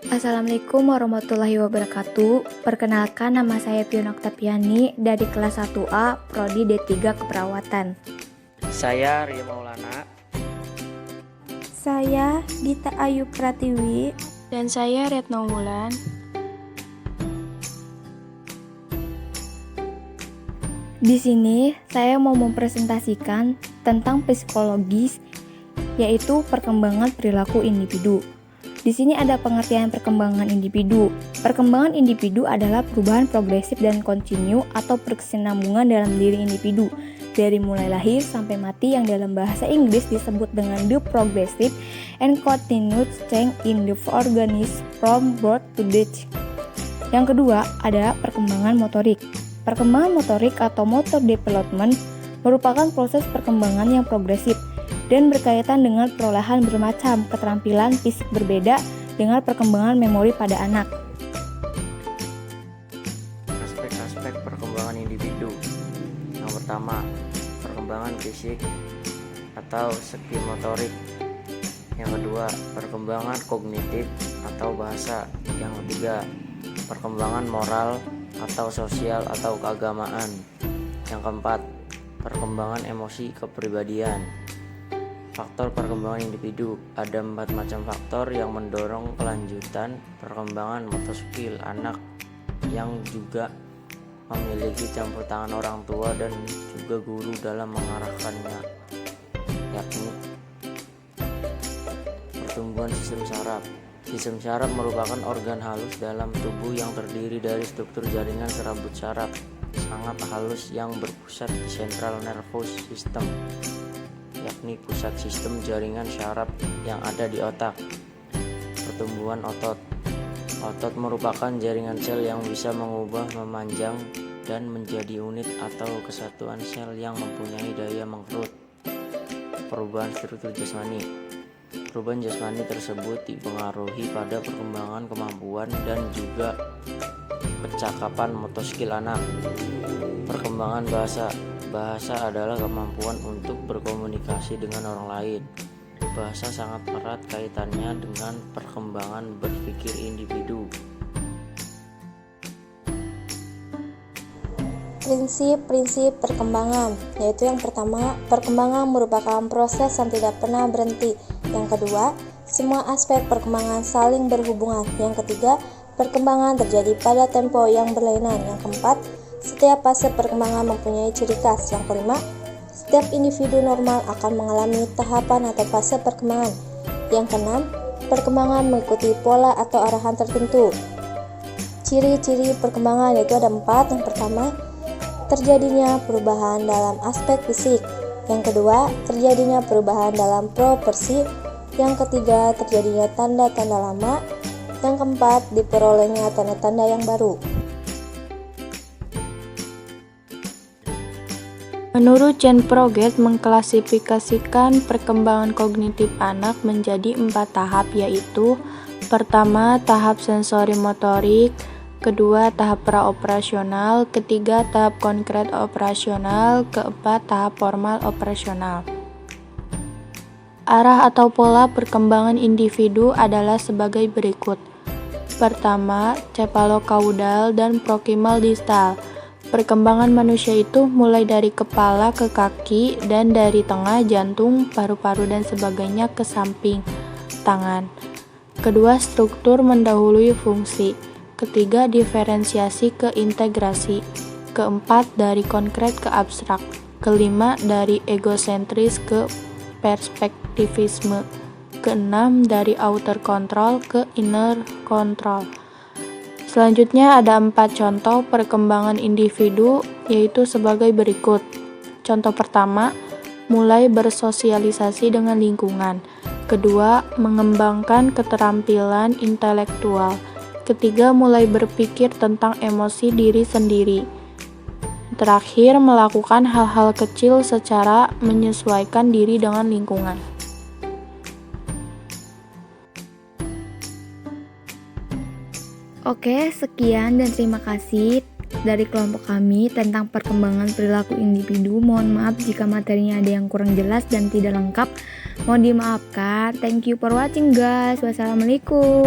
Assalamualaikum warahmatullahi wabarakatuh. Perkenalkan, nama saya Pion Oktaviani dari kelas 1A Prodi D3 Keperawatan. Saya Ria Maulana. Saya Gita Ayu Pratiwi. Dan saya Retno Wulan. Di sini saya mau mempresentasikan tentang psikologis, yaitu perkembangan perilaku individu. Di sini ada pengertian perkembangan individu. Perkembangan individu adalah perubahan progresif dan kontinu atau berkesinambungan dalam diri individu dari mulai lahir sampai mati, yang dalam bahasa Inggris disebut dengan the progressive and continuous change in the organism from birth to death. Yang kedua ada perkembangan motorik. Perkembangan motorik atau motor development merupakan proses perkembangan yang progresif dan berkaitan dengan perolehan bermacam keterampilan fisik berbeda dengan perkembangan memori pada anak. Aspek-aspek perkembangan individu. Yang pertama, perkembangan fisik atau skill motorik. Yang kedua, perkembangan kognitif atau bahasa. Yang ketiga, perkembangan moral atau sosial atau keagamaan. Yang keempat, perkembangan emosi kepribadian. Faktor perkembangan individu. Ada 4 macam faktor yang mendorong kelanjutan perkembangan motor skill anak, yang juga memiliki campur tangan orang tua dan juga guru dalam mengarahkannya, yakni pertumbuhan sistem saraf. Sistem saraf merupakan organ halus dalam tubuh yang terdiri dari struktur jaringan serabut saraf sangat halus yang berpusat di central nervous system, yakni pusat sistem jaringan saraf yang ada di otak. Pertumbuhan otot. Otot merupakan jaringan sel yang bisa mengubah, memanjang, dan menjadi unit atau kesatuan sel yang mempunyai daya mengkerut. Perubahan struktur jasmani. Perubahan jasmani tersebut dipengaruhi pada perkembangan kemampuan dan juga kecakapan motor skill anak. Perkembangan bahasa. Bahasa adalah kemampuan untuk berkomunikasi dengan orang lain. Bahasa sangat erat kaitannya dengan perkembangan berpikir individu. Prinsip-prinsip perkembangan, yaitu yang pertama, perkembangan merupakan proses yang tidak pernah berhenti. Yang kedua, semua aspek perkembangan saling berhubungan. Yang ketiga, perkembangan terjadi pada tempo yang berlainan. Yang keempat, setiap fase perkembangan mempunyai ciri khas. Yang kelima, setiap individu normal akan mengalami tahapan atau fase perkembangan. Yang keenam, perkembangan mengikuti pola atau arahan tertentu. Ciri-ciri perkembangan yaitu ada 4. Yang pertama, terjadinya perubahan dalam aspek fisik. Yang kedua, terjadinya perubahan dalam proporsi. Yang ketiga, terjadinya tanda-tanda lama. Yang keempat, diperolehnya tanda-tanda yang baru. Menurut Chen Proget mengklasifikasikan perkembangan kognitif anak menjadi 4 tahap, yaitu pertama, tahap sensori motorik, kedua, tahap praoperasional, ketiga, tahap konkret operasional, keempat, tahap formal operasional. Arah atau pola perkembangan individu adalah sebagai berikut. Pertama, cephalocaudal dan proximal distal. Perkembangan manusia itu mulai dari kepala ke kaki dan dari tengah, jantung, paru-paru dan sebagainya ke samping tangan. Kedua, struktur mendahului fungsi. Ketiga, diferensiasi ke integrasi. Keempat, dari konkret ke abstrak. Kelima, dari egosentris ke perspektivisme. Keenam, dari outer control ke inner control. Selanjutnya ada 4 contoh perkembangan individu, yaitu sebagai berikut. Contoh pertama, mulai bersosialisasi dengan lingkungan. Kedua, mengembangkan keterampilan intelektual. Ketiga, mulai berpikir tentang emosi diri sendiri. Terakhir, melakukan hal-hal kecil secara menyesuaikan diri dengan lingkungan. Oke, sekian dan terima kasih dari kelompok kami tentang perkembangan perilaku individu. Mohon maaf jika materinya ada yang kurang jelas dan tidak lengkap. Mohon dimaafkan. Thank you for watching guys. Wassalamualaikum.